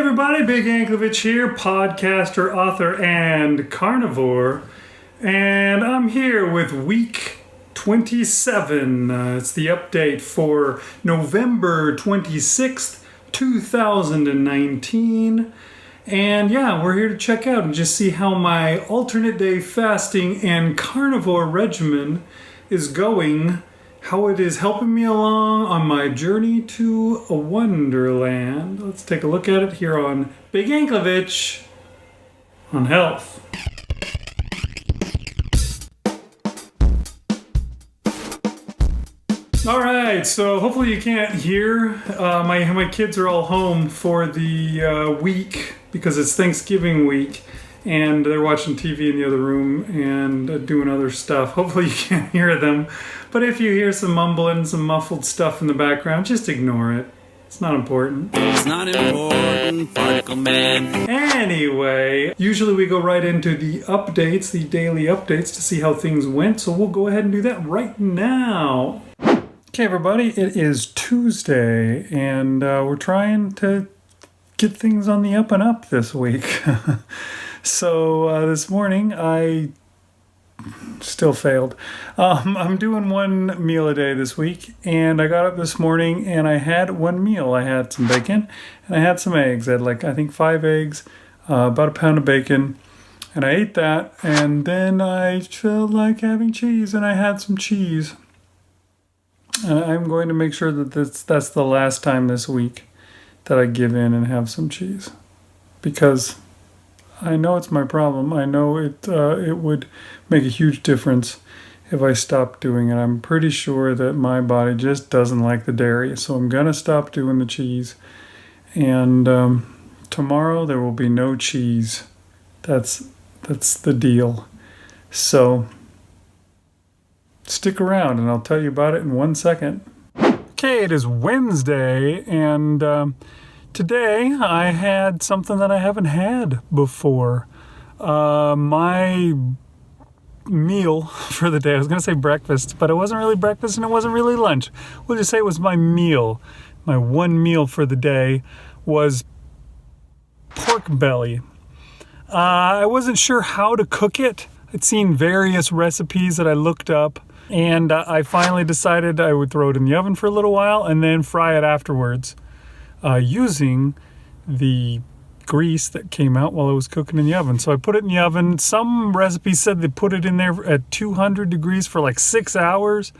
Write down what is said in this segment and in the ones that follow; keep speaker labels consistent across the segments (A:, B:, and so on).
A: everybody, Big Anklevich here, podcaster, author, and carnivore. And I'm here with week 27. It's the update for November 26th, 2019. And yeah, we're here to check out and just see how my alternate day fasting and carnivore regimen is going, how it is helping me along on my journey to a Wonderland. Let's take a look at it here on Big Anklevich on health. All right, so hopefully you can't hear. My kids are all home for the week because it's Thanksgiving week, and they're watching TV in the other room and doing other stuff. Hopefully you can't hear them. But if you hear some mumbling, some muffled stuff in the background, just ignore it. It's not important.
B: It's not important, Particle Man.
A: Anyway, usually we go right into the updates, the daily updates, to see how things went. So we'll go ahead and do that right now. Okay, everybody, it is Tuesday, and we're trying to get things on the up and up this week. So this morning, I still failed. I'm doing one meal a day this week, and I got up this morning and I had one meal. I had some bacon and I had some eggs. I had I think 5 eggs, about a pound of bacon, and I ate that, and then I felt like having cheese, and I had some cheese. And I'm going to make sure that that's the last time this week that I give in and have some cheese, because I know it's my problem. I know it would make a huge difference if I stopped doing it. I'm pretty sure that my body just doesn't like the dairy, so I'm going to stop doing the cheese. And tomorrow there will be no cheese. That's the deal. So stick around and I'll tell you about it in 1 second. Okay, it is Wednesday, and today I had something that I haven't had before. My meal for the day, I was going to say breakfast, but it wasn't really breakfast and it wasn't really lunch. We'll just say it was my meal. My one meal for the day was pork belly. I wasn't sure how to cook it. I'd seen various recipes that I looked up, and I finally decided I would throw it in the oven for a little while and then fry it afterwards, using the grease that came out while it was cooking in the oven. So I put it in the oven. Some recipes said they put it in there at 200 degrees for 6 hours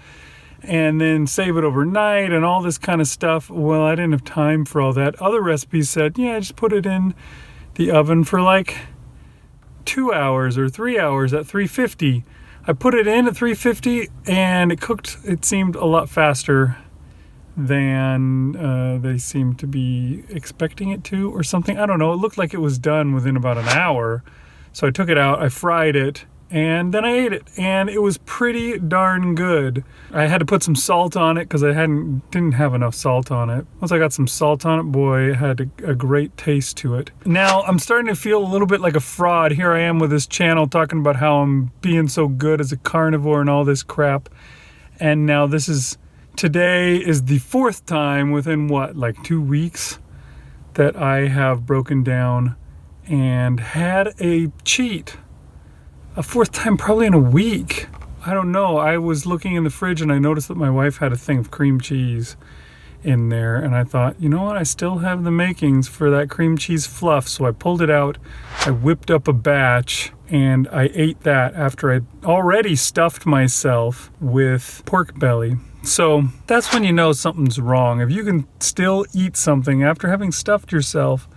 A: and then save it overnight and all this kind of stuff. Well, I didn't have time for all that. Other recipes said, yeah, just put it in the oven for 2 hours or 3 hours at 350. I put it in at 350 and it cooked, it seemed, a lot faster than they seemed to be expecting it to, or something. I don't know. It looked like it was done within about an hour. So I took it out, I fried it, and then I ate it, and it was pretty darn good. I had to put some salt on it because I didn't have enough salt on it. Once I got some salt on it, boy, it had a great taste to it. Now I'm starting to feel a little bit like a fraud. Here I am with this channel talking about how I'm being so good as a carnivore and all this crap, and now today is the 4th time within 2 weeks that I have broken down and had a cheat. A 4th time probably in a week. I don't know. I was looking in the fridge and I noticed that my wife had a thing of cream cheese in there, and I thought, you know what, I still have the makings for that cream cheese fluff. So I pulled it out, I whipped up a batch, and I ate that after I'd already stuffed myself with pork belly. So that's when you know something's wrong. If you can still eat something after having stuffed yourself,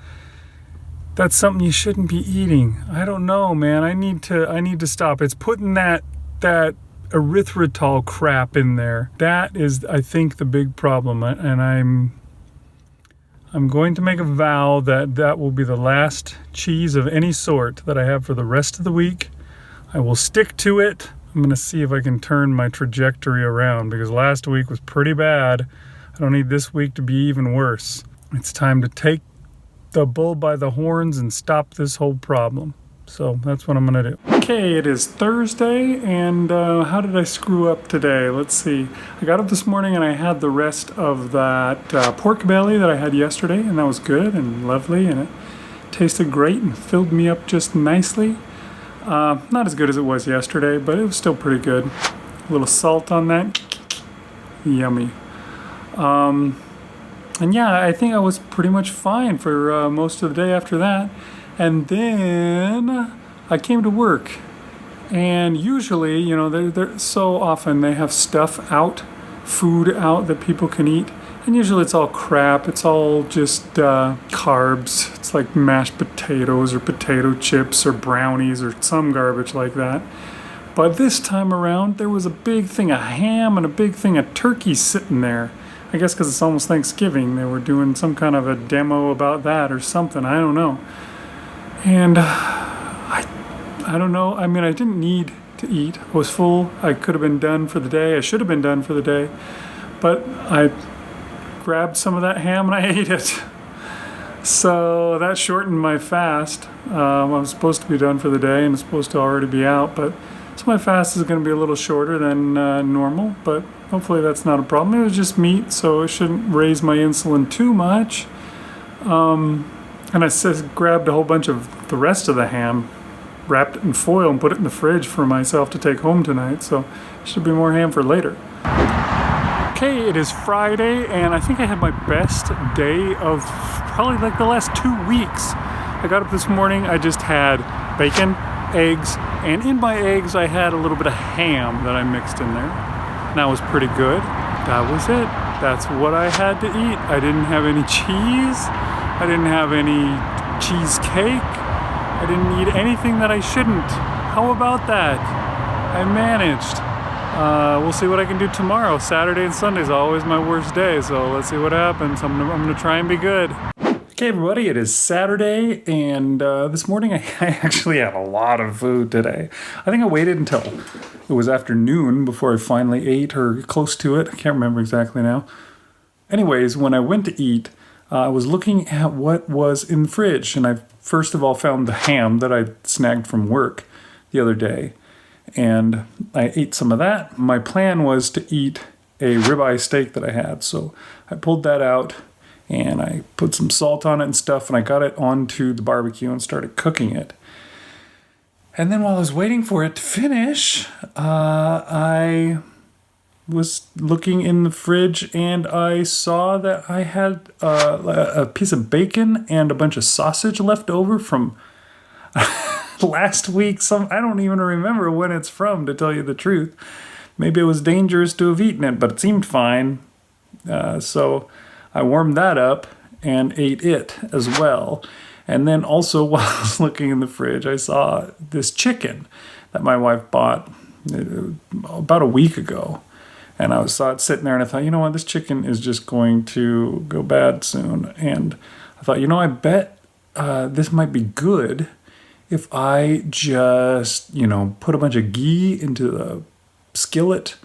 A: that's something you shouldn't be eating. I don't know, man. I need to stop. It's putting that erythritol crap in there. That is, I think, the big problem. And I'm going to make a vow that will be the last cheese of any sort that I have for the rest of the week. I will stick to it. I'm going to see if I can turn my trajectory around, because last week was pretty bad. I don't need this week to be even worse. It's time to take the bull by the horns and stop this whole problem. So that's what I'm gonna do. Okay, it is Thursday, and how did I screw up today? Let's see. I got up this morning and I had the rest of that pork belly that I had yesterday, and that was good and lovely, and it tasted great and filled me up just nicely. Not as good as it was yesterday, but it was still pretty good. A little salt on that. Yummy. And yeah, I think I was pretty much fine for most of the day after that. And then I came to work. And usually, you know, they're so often they have stuff out, food out that people can eat. And usually it's all crap. It's all just carbs. It's like mashed potatoes or potato chips or brownies or some garbage like that. But this time around, there was a big thing of ham and a big thing of turkey sitting there. I guess because it's almost Thanksgiving. They were doing some kind of a demo about that or something. I don't know. And I don't know. I mean, I didn't need to eat. I was full. I could have been done for the day. I should have been done for the day. But I grabbed some of that ham and I ate it. So that shortened my fast. I was supposed to be done for the day and it's supposed to already be out. But so my fast is going to be a little shorter than normal. But hopefully that's not a problem. It was just meat, so it shouldn't raise my insulin too much. And I grabbed a whole bunch of the rest of the ham, wrapped it in foil, and put it in the fridge for myself to take home tonight. So should be more ham for later. Okay, it is Friday, and I think I had my best day of probably like the last 2 weeks. I got up this morning, I just had bacon, eggs, and in my eggs I had a little bit of ham that I mixed in there. And that was pretty good. That was it. That's what I had to eat. I didn't have any cheese. I didn't have any cheesecake. I didn't eat anything that I shouldn't. How about that? I managed. We'll see what I can do tomorrow. Saturday and Sunday is always my worst day, so let's see what happens. I'm gonna try and be good. Okay, everybody, it is Saturday, and this morning I actually had a lot of food today. I think I waited until it was afternoon before I finally ate, or close to it. I can't remember exactly now. Anyways, when I went to eat, I was looking at what was in the fridge, and I first of all found the ham that I snagged from work the other day, and I ate some of that. My plan was to eat a ribeye steak that I had, so I pulled that out, and I put some salt on it and stuff, and I got it onto the barbecue and started cooking it. And then while I was waiting for it to finish, I was looking in the fridge and I saw that I had a piece of bacon and a bunch of sausage left over from last week. I don't even remember when it's from, to tell you the truth. Maybe it was dangerous to have eaten it, but it seemed fine. So I warmed that up and ate it as well. And then also while I was looking in the fridge, I saw this chicken that my wife bought about a week ago. And I saw it sitting there and I thought, you know what, this chicken is just going to go bad soon. And I thought, I bet this might be good if I just, put a bunch of ghee into the skillet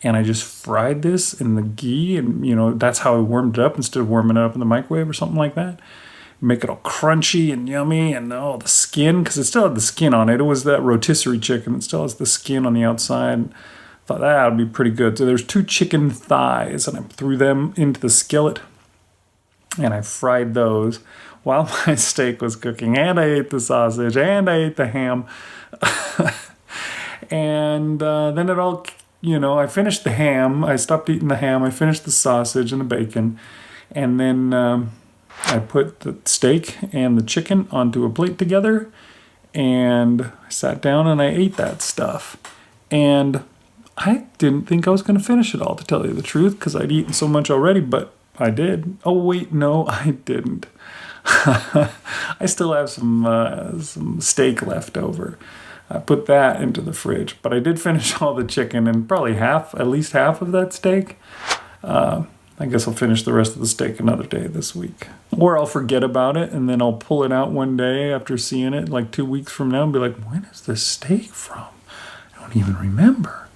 A: and I just fried this in the ghee, and that's how I warmed it up instead of warming it up in the microwave or something like that. Make it all crunchy and yummy, and the skin, because it still had the skin on it. It was that rotisserie chicken. It still has the skin on the outside. I thought that would be pretty good. So there's 2 chicken thighs, and I threw them into the skillet, and I fried those while my steak was cooking, and I ate the sausage, and I ate the ham. And then it all, I finished the ham. I stopped eating the ham. I finished the sausage and the bacon. And then I put the steak and the chicken onto a plate together. And I sat down and I ate that stuff. And I didn't think I was going to finish it all, to tell you the truth, because I'd eaten so much already, but I did. Oh, wait, no, I didn't. I still have some steak left over. I put that into the fridge, but I did finish all the chicken and probably at least half of that steak. I guess I'll finish the rest of the steak another day this week. Or I'll forget about it and then I'll pull it out one day after seeing it like 2 weeks from now and be like, when is this steak from? I don't even remember.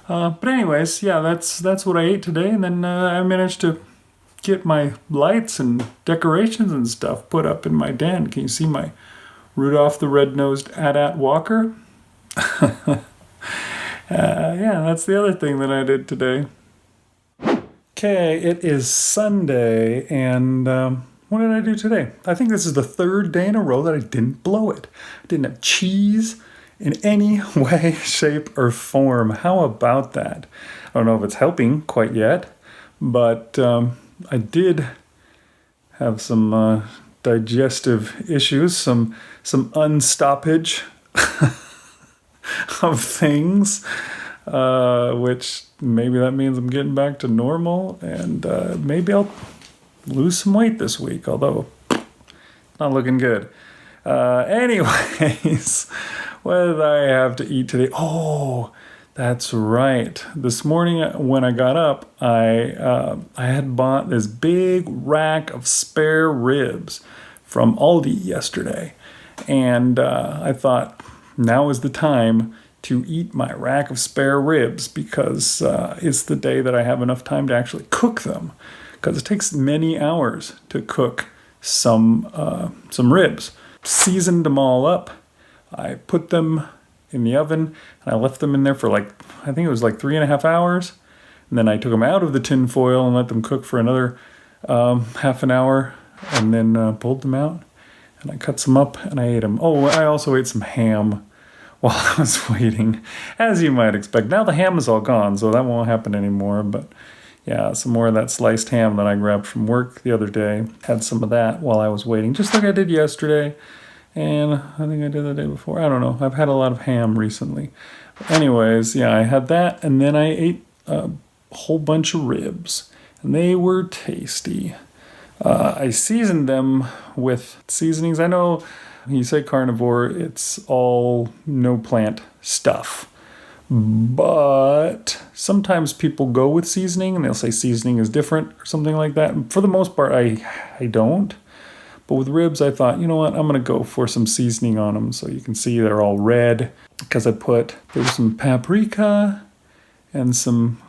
A: But anyways, yeah, that's what I ate today. And then I managed to get my lights and decorations and stuff put up in my den. Can you see my Rudolph the Red-Nosed AT-AT Walker. Yeah, that's the other thing that I did today. Okay, it is Sunday, and what did I do today? I think this is the third day in a row that I didn't blow it. I didn't have cheese in any way, shape, or form. How about that? I don't know if it's helping quite yet, but I did have some digestive issues, some unstoppage of things, which maybe that means I'm getting back to normal, and maybe I'll lose some weight this week, although not looking good. Anyways, what did I have to eat today? Oh, that's right. This morning when I got up, I had bought this big rack of spare ribs from Aldi yesterday, and I thought now is the time to eat my rack of spare ribs because it's the day that I have enough time to actually cook them, because it takes many hours to cook some ribs. Seasoned them all up. I put them in the oven and I left them in there for I think it was 3.5 hours. And then I took them out of the tin foil and let them cook for another half an hour, and then pulled them out and I cut some up and I ate them. Oh, I also ate some ham while I was waiting, as you might expect. Now the ham is all gone, so that won't happen anymore. But yeah, some more of that sliced ham that I grabbed from work the other day. Had some of that while I was waiting, just like I did yesterday. And I think I did the day before. I don't know. I've had a lot of ham recently. Anyways, yeah, I had that, and then I ate a whole bunch of ribs, and they were tasty. I seasoned them with seasonings. I know you say carnivore, it's all no plant stuff. But sometimes people go with seasoning and they'll say seasoning is different or something like that. For the most part, I don't. But with ribs, I thought, you know what, I'm going to go for some seasoning on them. So you can see they're all red because there was some paprika and some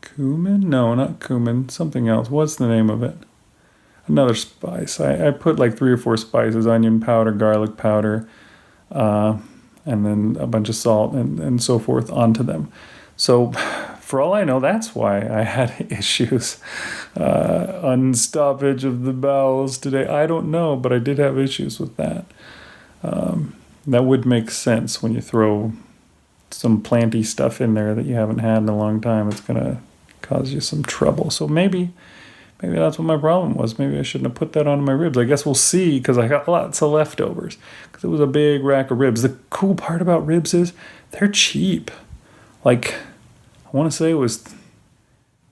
A: cumin. No, not cumin, something else. What's the name of it? Another spice. I put 3 or 4 spices, onion powder, garlic powder, and then a bunch of salt and so forth onto them. So for all I know, that's why I had issues. Unstoppage of the bowels today. I don't know, but I did have issues with that. That would make sense when you throw some planty stuff in there that you haven't had in a long time. It's going to cause you some trouble. So maybe that's what my problem was. Maybe I shouldn't have put that on my ribs. I guess we'll see, because I got lots of leftovers. Because it was a big rack of ribs. The cool part about ribs is they're cheap. I want to say it was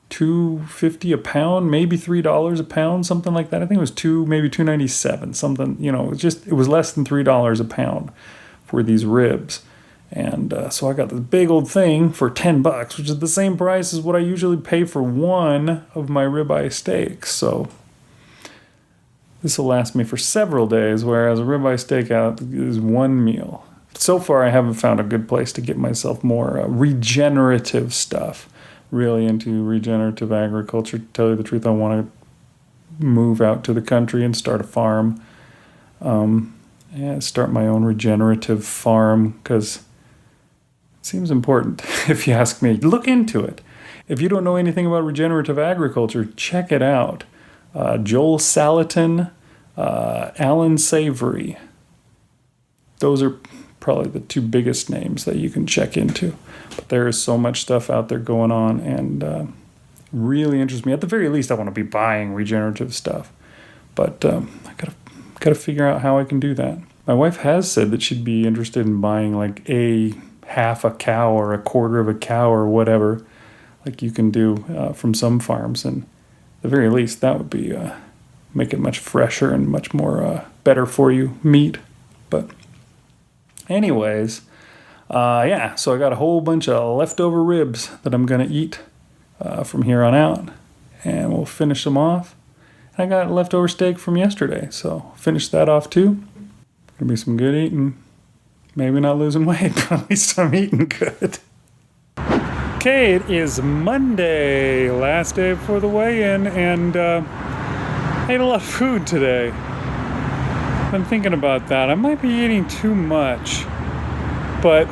A: $2.50 a pound, maybe $3 a pound, something like that. I think it was maybe $2.97, something. It was less than $3 a pound for these ribs. And so I got this big old thing for $10, which is the same price as what I usually pay for one of my ribeye steaks. So this will last me for several days, whereas a ribeye steak out is one meal. So far, I haven't found a good place to get myself more regenerative stuff. Really into regenerative agriculture. To tell you the truth, I want to move out to the country and start a farm. Start my own regenerative farm, because it seems important, if you ask me. Look into it. If you don't know anything about regenerative agriculture, check it out. Joel Salatin, Alan Savory. Those are probably the 2 biggest names that you can check into. But there is so much stuff out there going on, and really interests me. At the very least, I want to be buying regenerative stuff. But I gotta figure out how I can do that. My wife has said that she'd be interested in buying a half a cow or a quarter of a cow or whatever, like you can do from some farms. And at the very least, that would be make it much fresher and much more better for you meat. But anyways, so I got a whole bunch of leftover ribs that I'm going to eat from here on out, and we'll finish them off. And I got leftover steak from yesterday, so finish that off too. Gonna be some good eating. Maybe not losing weight, but at least I'm eating good. Okay, it is Monday, last day before the weigh-in, and I ate a lot of food today. been thinking about that. I might be eating too much, but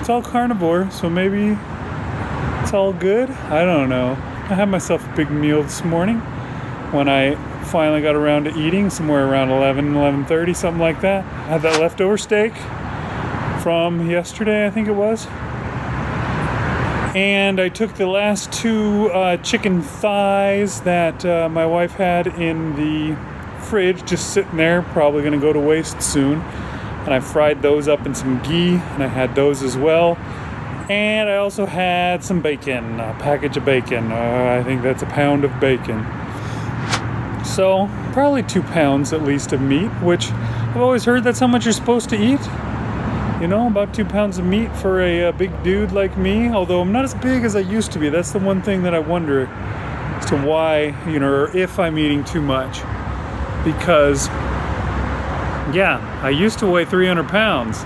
A: it's all carnivore, so maybe it's all good. I don't know. I had myself a big meal this morning when I finally got around to eating, somewhere around 11:30, something like that. I had that leftover steak from yesterday, I think it was. And I took the last two chicken thighs that my wife had in the fridge, just sitting there, probably going to go to waste soon. And I fried those up in some ghee, and I had those as well. And I also had some bacon, a package of bacon. I think that's a pound of bacon. So probably 2 pounds at least of meat, which I've always heard that's how much you're supposed to eat. You know, about 2 pounds of meat for a big dude like me, although I'm not as big as I used to be. That's the one thing that I wonder as to why, you know, or if I'm eating too much. Because, yeah, I used to weigh 300 pounds.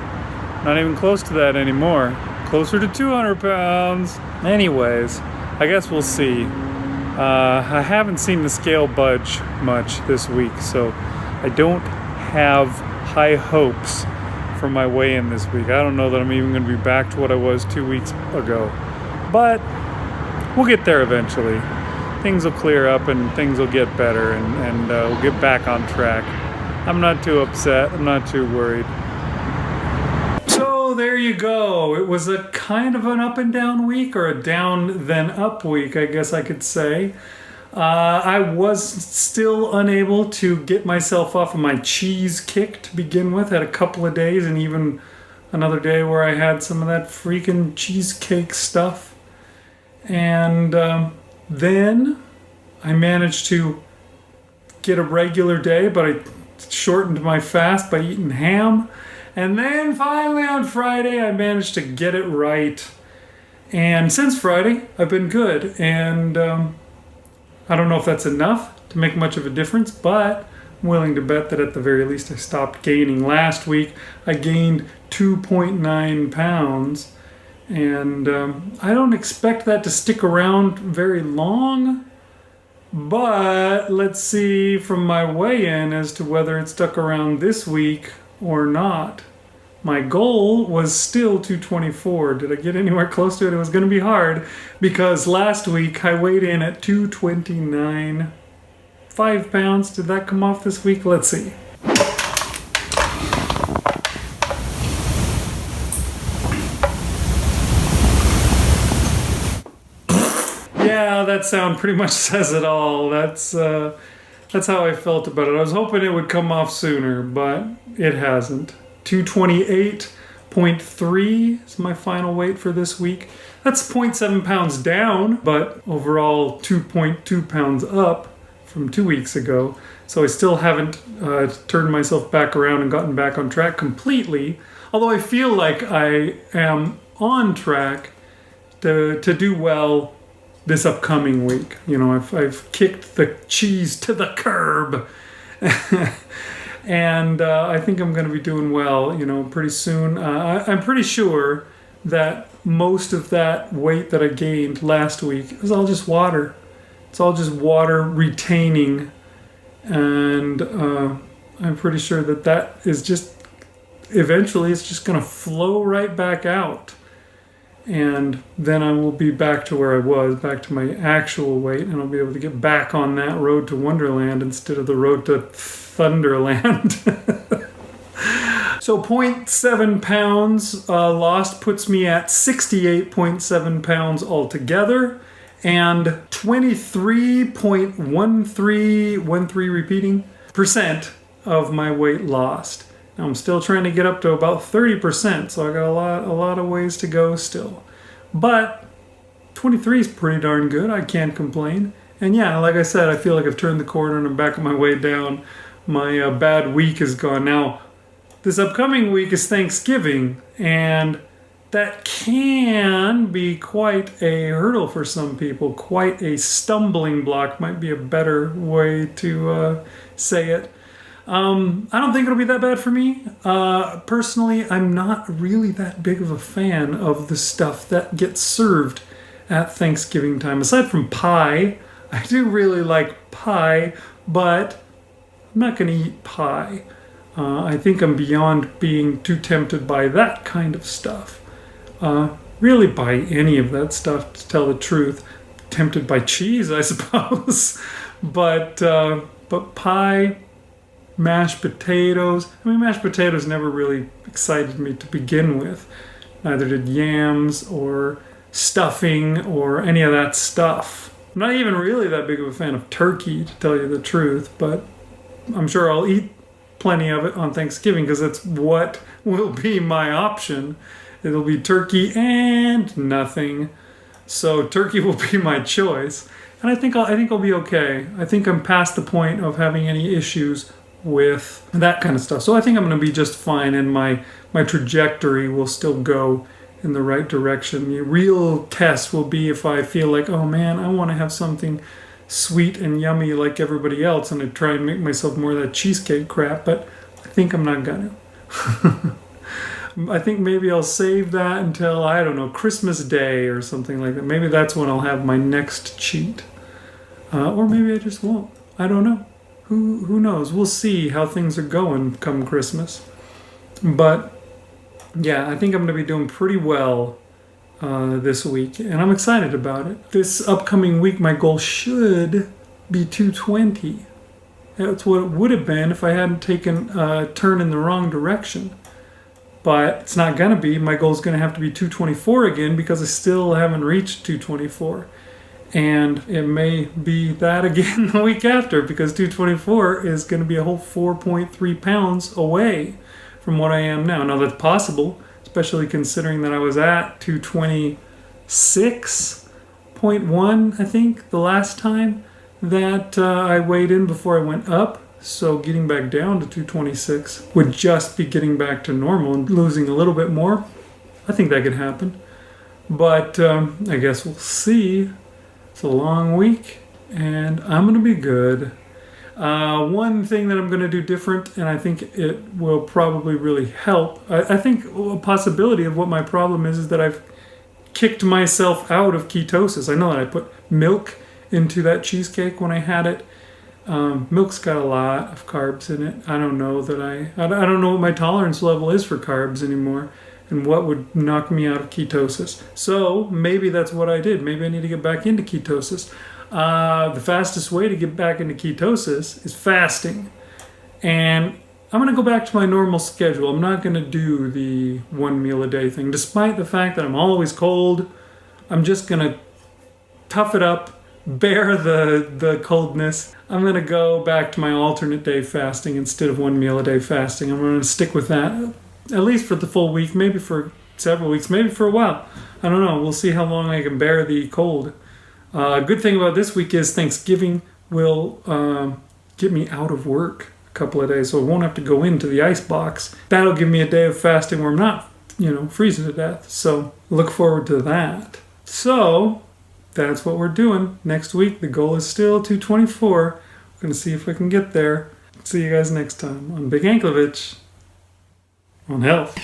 A: Not even close to that anymore. Closer to 200 pounds. Anyways, I guess we'll see. I haven't seen the scale budge much this week, so I don't have high hopes for my weigh-in this week. I don't know that I'm even going to be back to what I was 2 weeks ago. But we'll get there eventually. Things will clear up and things will get better, and we'll get back on track. I'm not too upset. I'm not too worried. So there you go. It was a kind of an up and down week, or a down then up week, I guess I could say. I was still unable to get myself off of my cheese kick to begin with. Had a couple of days, and even another day where I had some of that freaking cheesecake stuff. And then I managed to get a regular day, but I shortened my fast by eating ham. And then finally on Friday, I managed to get it right. And since Friday, I've been good. And I don't know if that's enough to make much of a difference, but I'm willing to bet that at the very least I stopped gaining. Last week, I gained 2.9 pounds. And I don't expect that to stick around very long. But let's see from my weigh-in as to whether it stuck around this week or not. My goal was still 224. Did I get anywhere close to it? It was going to be hard because last week I weighed in at 229. 5 pounds. Did that come off this week? Let's see. Yeah, that sound pretty much says it all. That's how I felt about it. I was hoping it would come off sooner, but it hasn't. 228.3 is my final weight for this week. That's 0.7 pounds down, but overall 2.2 pounds up from 2 weeks ago. So I still haven't turned myself back around and gotten back on track completely, although I feel like I am on track to do well this upcoming week. You know, I've kicked the cheese to the curb. And I think I'm going to be doing well, you know, pretty soon. I'm pretty sure that most of that weight that I gained last week is all just water. It's all just water retaining. And I'm pretty sure that is just, eventually it's just going to flow right back out. And then I will be back to where I was, back to my actual weight, and I'll be able to get back on that road to Wonderland instead of the road to Thunderland. So 0.7 pounds lost puts me at 68.7 pounds altogether, and 23.13 repeating percent of my weight lost. Now I'm still trying to get up to about 30%, so I got a lot of ways to go still. But 23 is pretty darn good. I can't complain. And yeah, like I said, I feel like I've turned the corner and I'm back on my way down. My bad week is gone. Now, this upcoming week is Thanksgiving, and that can be quite a hurdle for some people. Quite a stumbling block might be a better way to say it. I don't think it'll be that bad for me. Personally, I'm not really that big of a fan of the stuff that gets served at Thanksgiving time. Aside from pie, I do really like pie, but I'm not going to eat pie. I think I'm beyond being too tempted by that kind of stuff. Really by any of that stuff, to tell the truth. Tempted by cheese, I suppose. But pie, mashed potatoes. I mean, mashed potatoes never really excited me to begin with. Neither did yams or stuffing or any of that stuff. I'm not even really that big of a fan of turkey, to tell you the truth, but I'm sure I'll eat plenty of it on Thanksgiving because that's what will be my option. It'll be turkey and nothing. So turkey will be my choice. And I think I'll be okay. I think I'm past the point of having any issues with that kind of stuff. So I think I'm going to be just fine, and my trajectory will still go in the right direction. The real test will be if I feel like, oh man, I want to have something sweet and yummy like everybody else, and I try and make myself more of that cheesecake crap, but I think I'm not gonna. I think maybe I'll save that until, I don't know, Christmas Day or something like that. Maybe that's when I'll have my next cheat. Or maybe I just won't. I don't know. Who knows? We'll see how things are going come Christmas. But yeah, I think I'm going to be doing pretty well this week, and I'm excited about it. This upcoming week, my goal should be 220. That's what it would have been if I hadn't taken a turn in the wrong direction. But it's not going to be. My goal is going to have to be 224 again because I still haven't reached 224. And it may be that again the week after, because 224 is going to be a whole 4.3 pounds away from what I am now. Now that's possible, especially considering that I was at 226.1, I think, the last time that I weighed in before I went up. So getting back down to 226 would just be getting back to normal and losing a little bit more. I think that could happen. But I guess we'll see. It's a long week, and I'm going to be good. One thing that I'm going to do different, and I think it will probably really help. I think a possibility of what my problem is that I've kicked myself out of ketosis. I know that I put milk into that cheesecake when I had it. Milk's got a lot of carbs in it. I don't know that I don't know what my tolerance level is for carbs anymore, and what would knock me out of ketosis. So maybe that's what I did. Maybe I need to get back into ketosis. The fastest way to get back into ketosis is fasting. And I'm going to go back to my normal schedule. I'm not going to do the 1 meal a day thing. Despite the fact that I'm always cold, I'm just going to tough it up, bear the coldness. I'm going to go back to my alternate day fasting instead of 1 meal a day fasting. I'm going to stick with that, at least for the full week, maybe for several weeks, maybe for a while. I don't know. We'll see how long I can bear the cold. Good thing about this week is Thanksgiving will get me out of work a couple of days, so I won't have to go into the ice box. That'll give me a day of fasting where I'm not, freezing to death. So look forward to that. So that's what we're doing. Next week, the goal is still 224. We're going to see if we can get there. See you guys next time on Big Anklevich on Health.